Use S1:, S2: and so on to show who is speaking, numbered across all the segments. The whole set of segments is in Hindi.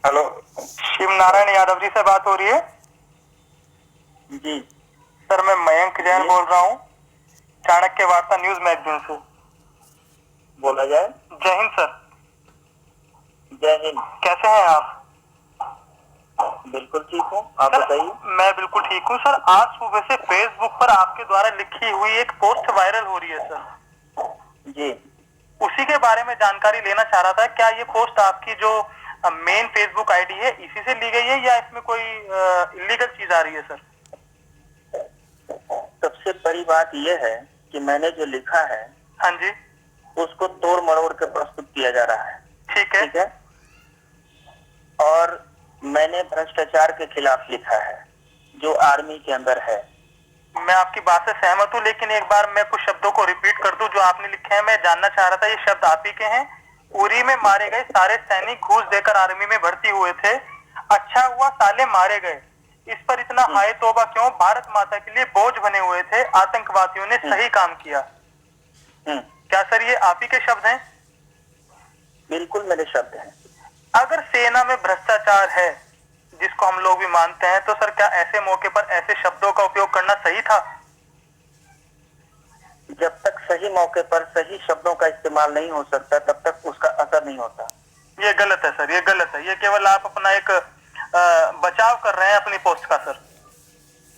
S1: हेलो, शिव नारायण यादव जी से बात हो रही है?
S2: जी
S1: सर, मैं मयंक जैन बोल रहा हूँ, चाणक्य वार्ता न्यूज मैगजीन से।
S2: बोला जाए।
S1: जय हिंद सर।
S2: जय हिंद।
S1: कैसे हैं आप?
S2: बिल्कुल ठीक हूँ, आप बताइए।
S1: मैं बिल्कुल ठीक हूँ सर। आज सुबह से फेसबुक पर आपके द्वारा लिखी हुई एक पोस्ट वायरल हो रही है सर।
S2: जी,
S1: उसी के बारे में जानकारी लेना चाह रहा था। क्या ये पोस्ट आपकी जो मेन फेसबुक आईडी है इसी से ली गई है या इसमें कोई इलीगल चीज आ रही है सर?
S2: सबसे बड़ी बात यह है कि मैंने जो लिखा है,
S1: हाँ जी,
S2: उसको तोड़ मरोड़ के प्रस्तुत किया जा रहा है।
S1: ठीक है।
S2: ठीक है। और मैंने भ्रष्टाचार के खिलाफ लिखा है जो आर्मी के अंदर है।
S1: मैं आपकी बात से सहमत हूँ, लेकिन एक बार मैं कुछ शब्दों को रिपीट कर दूं जो आपने लिखे हैं। मैं जानना चाह रहा था, ये शब्द आप ही के हैं। उरी में मारे गए सारे सैनिक घूस देकर आर्मी में भर्ती हुए थे। अच्छा हुआ साले मारे गए। इस पर इतना हाय तौबा क्यों? भारत माता के लिए बोझ बने हुए थे। आतंकवादियों ने सही काम किया। क्या सर ये आप ही के शब्द हैं?
S2: बिल्कुल मेरे शब्द हैं।
S1: अगर सेना में भ्रष्टाचार है, जिसको हम लोग भी मानते हैं, तो सर क्या ऐसे मौके पर ऐसे शब्दों का उपयोग करना सही था?
S2: जब तक सही मौके पर सही शब्दों का इस्तेमाल नहीं हो सकता तब तक उसका असर नहीं होता।
S1: ये गलत है सर, ये गलत है। ये केवल आप अपना एक बचाव कर रहे हैं अपनी पोस्ट का सर।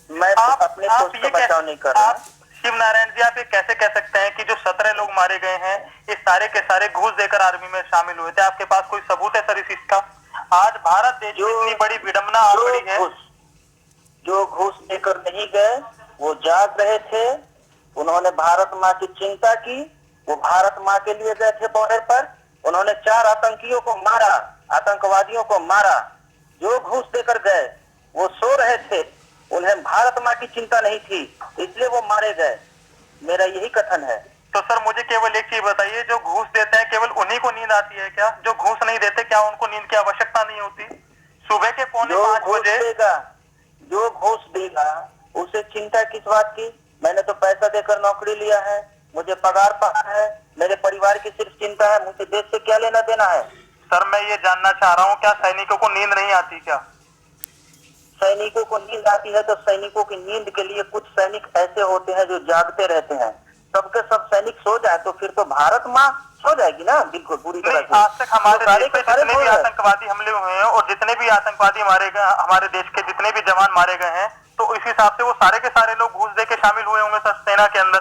S2: मैं अपने पोस्ट का बचाव नहीं कर रहा।
S1: शिव नारायण जी, आप ये कैसे कह सकते हैं कि जो 17 लोग मारे गए हैं ये सारे के सारे घूस देकर आर्मी में शामिल हुए थे? आपके पास कोई सबूत है सर इस चीज का? आज भारत देश में इतनी बड़ी विडंबना आ पड़ी है।
S2: जो घूस देकर नहीं गए वो जाग रहे थे। उन्होंने भारत माँ की चिंता की। वो भारत माँ के लिए गए थे बॉर्डर पर। उन्होंने 4 आतंकियों को मारा, आतंकवादियों को मारा। जो घूस देकर गए वो सो रहे थे। उन्हें भारत माँ की चिंता नहीं थी, इसलिए वो मारे गए। मेरा यही कथन है।
S1: तो सर मुझे केवल एक चीज बताइए, जो घूस देते हैं केवल उन्हीं को नींद आती है क्या? जो घूस नहीं देते क्या उनको नींद की आवश्यकता नहीं होती? सुबह के 4:45 बजे
S2: जो घूस देगा उसे चिंता किस बात की? मैंने तो पैसा देकर नौकरी लिया है, मुझे पगार पा है, मेरे परिवार की सिर्फ चिंता है, मुझे देश से क्या लेना देना है?
S1: सर मैं ये जानना चाह रहा हूँ, क्या सैनिकों को नींद नहीं आती क्या?
S2: सैनिकों को नींद आती है तो सैनिकों की नींद के लिए कुछ सैनिक ऐसे होते हैं जो जागते रहते हैं। सबके सब सैनिक सो जाए तो फिर तो भारत माँ सो जाएगी ना, बिल्कुल पूरी तरह से।
S1: आज तक हमारे देश में जितने भी आतंकवादी हमले हुए हैं और जितने भी आतंकवादी मारे गए, हमारे देश के जितने भी जवान मारे गए हैं, तो इस हिसाब से वो सारे के सारे लोग घूस दे के शामिल हुए होंगे सर सेना के अंदर।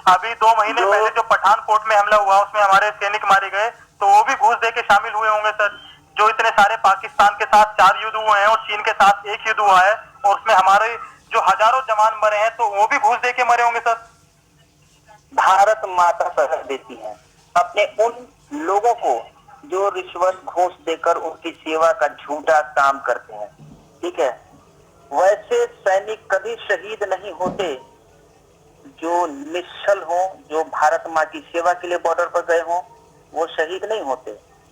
S1: अभी 2 महीने पहले जो पठानकोट में हमला हुआ उसमें हमारे सैनिक मारे गए, तो वो भी घूस दे के शामिल हुए होंगे सर। जो इतने सारे पाकिस्तान के साथ 4 युद्ध हुए हैं और चीन के साथ 1 युद्ध हुआ है और उसमें हमारे जो हजारों जवान मरे हैं, तो वो भी घूस दे के मरे होंगे सर।
S2: भारत माता सजा देती है अपने उन लोगों को जो रिश्वत घूस देकर उनकी सेवा का झूठा काम करते हैं। ठीक है। वैसे सैनिक कभी शहीद नहीं होते जो निश्चल हो, जो भारत माँ की सेवा के लिए बॉर्डर पर गए हों, वो शहीद नहीं होते।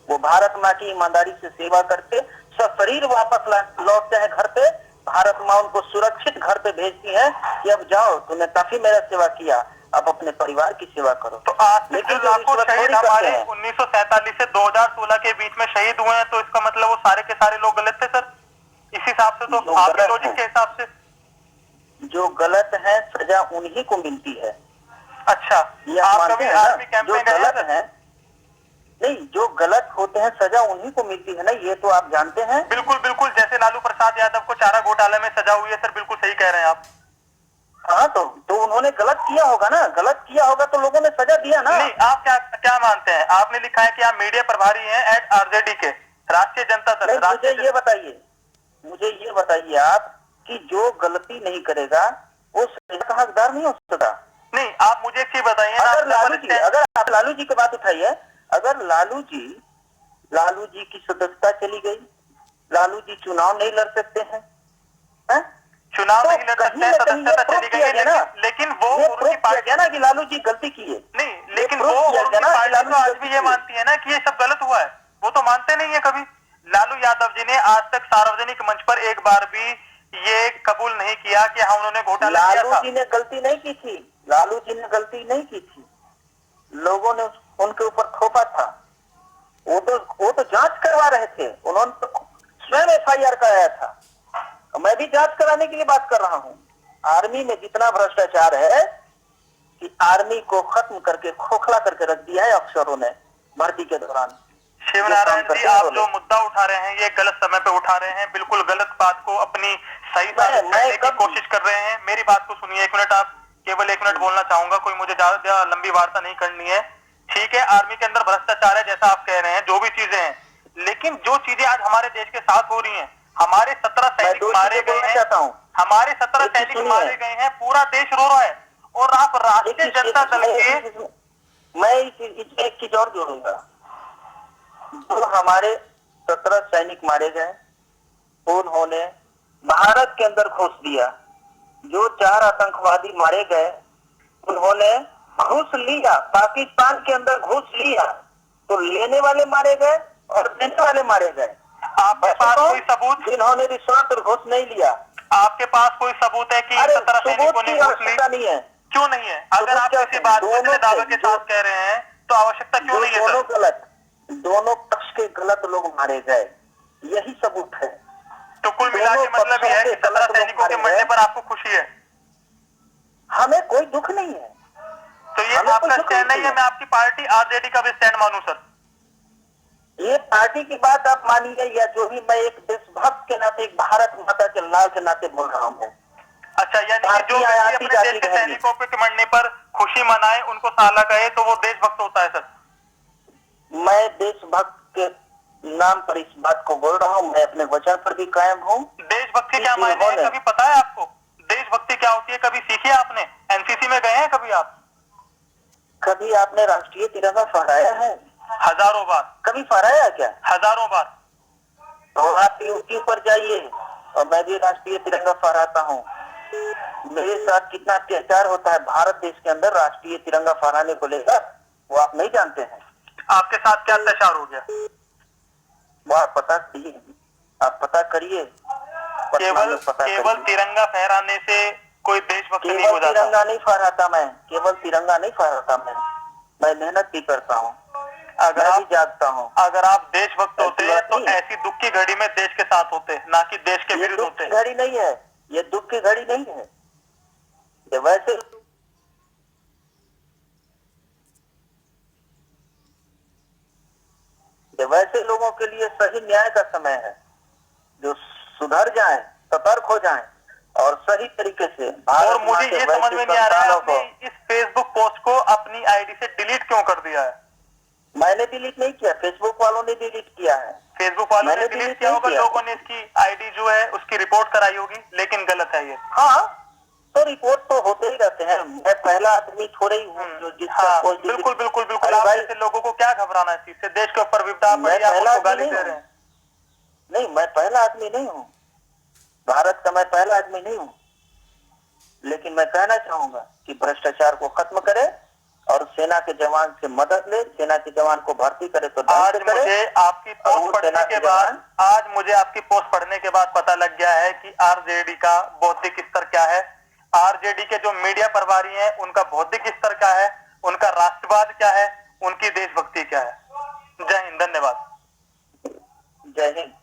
S2: वो भारत माँ की ईमानदारी से सेवा करते सशरीर वापस लौटते हैं घर पे। भारत माँ उनको सुरक्षित घर पे भेजती है कि अब जाओ, तुमने काफी मेरा सेवा किया, अब अपने परिवार की सेवा करो।
S1: तो आज तक जो लाखों शहीद हमारे 1947 से 2016 के बीच में शहीद हुए हैं, तो इसका मतलब वो सारे के सारे लोग गलत थे सर इस हिसाब से? तो आपके लॉजिक के हिसाब से
S2: जो गलत है सजा उन्हीं को मिलती है।
S1: अच्छा, आप कभी आर्मी कैंप में गए हैं?
S2: नहीं, जो गलत होते हैं सजा उन्हीं को मिलती है ना, ये तो आप जानते हैं।
S1: बिल्कुल बिल्कुल, जैसे लालू प्रसाद यादव को चारा घोटाले में सजा हुई है सर, बिल्कुल सही कह रहे हैं आप।
S2: हाँ, तो उन्होंने गलत किया होगा ना, गलत किया होगा तो लोगों ने सजा दिया ना।
S1: नहीं, आप क्या क्या मानते हैं? आपने लिखा है कि आप मीडिया प्रभारी हैं एट आरजेडी के, राष्ट्रीय जनता दल।
S2: मुझे ये बताइए आप कि जो गलती नहीं करेगा वो सजा का हकदार नहीं हो सकता।
S1: नहीं, आप मुझे एक चीज बताइए,
S2: अगर आप लालू जी की बात उठाइए, अगर लालू जी की सदस्यता चली गई, लालू जी चुनाव नहीं लड़ सकते हैं,
S1: चुनाव नहीं लड़ सकते हैं, सदस्यता चली गई है, लेकिन वो उनकी पार्टी
S2: ना कि लालू जी गलती किए।
S1: नहीं, लेकिन वो उनकी पार्टी तो आज भी ये मानती है ना कि ये सब गलत हुआ है। वो तो मानते नहीं है कभी। लालू यादव जी ने आज तक सार्वजनिक मंच पर एक बार भी ये कबूल नहीं किया कि हाँ उन्होंने घोटाला किया था।
S2: लालू जी ने गलती नहीं की थी, लालू जी ने गलती नहीं की थी, लोगों ने उनके ऊपर थोपा था। वो तो जांच करवा रहे थे। उन्होंने तो स्वयं FIR कराया था। मैं भी जांच कराने के लिए बात कर रहा हूँ। आर्मी में जितना भ्रष्टाचार है कि आर्मी को खत्म करके खोखला करके रख दिया है अफसरों ने भर्ती के दौरान।
S1: शिवनारायण जी, आप जो मुद्दा उठा रहे हैं ये गलत समय पे उठा रहे हैं, बिल्कुल गलत बात को अपनी सही साबित करने की कोशिश कर रहे हैं। मेरी बात को सुनिए एक मिनट, आप केवल 1 मिनट बोलना चाहूंगा, कोई मुझे ज्यादा लंबी वार्ता नहीं करनी है। ठीक है, आर्मी के अंदर भ्रष्टाचार है जैसा आप कह रहे हैं, जो भी चीजें हैं, लेकिन जो चीजें आज हमारे देश के साथ हो रही हैं, हमारे 17 सैनिक मारे गए हैं, हमारे 17 सैनिक मारे गए हैं, पूरा देश रो रहा है, और आप राष्ट्रीय जनता दल के,
S2: मैं इसमें एक चीज और जोड़ूंगा। जो हमारे 17 सैनिक मारे गए, उन्होंने भारत के अंदर घुस दिया। जो 4 आतंकवादी मारे गए, उन्होंने घुस लिया, पाकिस्तान के अंदर घुस लिया। तो लेने वाले मारे गए और देने वाले मारे गए।
S1: आपके पास कोई सबूत?
S2: जिन्होंने रिश्वत और घुस नहीं लिया।
S1: आपके पास कोई सबूत है कि 17 सैनिकों ने घुस ली?
S2: नहीं है।
S1: क्यों नहीं है? अगर आप किसी बात को इतने दावे के साथ कह रहे हैं तो आवश्यकता क्यों नहीं है?
S2: दोनों गलत, दोनों पक्ष के गलत लोग मारे गए, यही सबूत है।
S1: तो कुल मिला के मतलब यह है कि 17 सैनिकों के मरने पर आपको खुशी है?
S2: हमें कोई दुख नहीं है।
S1: तो ये आपका स्टैंड नहीं है, मैं आपकी पार्टी आरजेडी का भी स्टैंड मानूं सर?
S2: ये पार्टी की बात आप मानिए या जो भी, मैं एक देशभक्त के नाते, एक भारत माता के लाल के नाते बोल रहा हूँ।
S1: अच्छा, यानी कि जो व्यक्ति अपने देश के सैनिकों के मरने पर खुशी मनाए, उनको साला कहे, तो वो देशभक्त होता है सर?
S2: मैं देशभक्त के नाम पर इस बात को बोल रहा हूँ, मैं अपने वचन पर भी कायम हूँ।
S1: देशभक्ति क्या मायने है, कभी पता है आपको? देशभक्ति क्या होती है, कभी सीखी है आपने? एनसीसी में गए हैं कभी आप?
S2: कभी आपने राष्ट्रीय तिरंगा फहराया है?
S1: हजारों बार।
S2: कभी फहराया क्या?
S1: हजारों बार।
S2: तो आप यूट्यूब पर जाइए, और मैं भी राष्ट्रीय तिरंगा फहराता हूँ। मेरे साथ कितना अत्याचार होता है भारत देश के अंदर राष्ट्रीय तिरंगा फहराने को लेकर, वो आप नहीं जानते हैं।
S1: आपके साथ क्या अत्याचार हो गया?
S2: वो आप पता करिए, आप पता करिए।
S1: केवल तिरंगा फहराने से कोई देशभक्त नहीं हो जाता?
S2: तिरंगा नहीं फहराता मैं, केवल तिरंगा नहीं फहराता मैं मेहनत भी करता हूँ,
S1: अगर आप
S2: जागता हूँ।
S1: अगर आप देशभक्त होते तो ऐसी दुख की घड़ी में देश के साथ होते, ना कि देश के विरुद्ध होते।
S2: घड़ी नहीं है, ये दुख की घड़ी नहीं है। ये वैसे लोगों के लिए सही न्याय का समय है, जो सुधर जाएं, सतर्क हो जाएं और सही तरीके से।
S1: और मुझे ये समझ में नहीं आ रहा है, आपने इस फेसबुक पोस्ट को अपनी आईडी से डिलीट क्यों कर दिया है?
S2: मैंने डिलीट नहीं किया, फेसबुक वालों ने डिलीट किया है।
S1: फेसबुक वालों ने डिलीट किया होगा, लोगों ने इसकी आईडी जो है उसकी रिपोर्ट कराई होगी, लेकिन गलत है ये।
S2: हाँ, तो रिपोर्ट तो होते ही रहते हैं। मैं पहला आदमी थोड़े ही हूँ जो जिसका
S1: बिल्कुल बिल्कुल बिल्कुल। आप ऐसे लोगों को क्या घबराना है इस चीज से? देश के ऊपर विपदा पड़ी, आप उनको गाली दे रहे हैं।
S2: नहीं, मैं पहला आदमी नहीं हूँ भारत का, मैं पहला आदमी नहीं हूँ। लेकिन मैं कहना चाहूंगा कि भ्रष्टाचार को खत्म करे और सेना के जवान से मदद ले, सेना के जवान को भर्ती करे। तो
S1: आज मुझे आपकी पोस्ट पढ़ने के बाद पता लग गया है कि आरजेडी का बौद्धिक स्तर क्या है, आरजेडी के जो मीडिया प्रभारी हैं उनका बौद्धिक स्तर क्या है, उनका राष्ट्रवाद क्या है, उनकी देशभक्ति क्या है। जय हिंद, धन्यवाद।
S2: जय हिंद।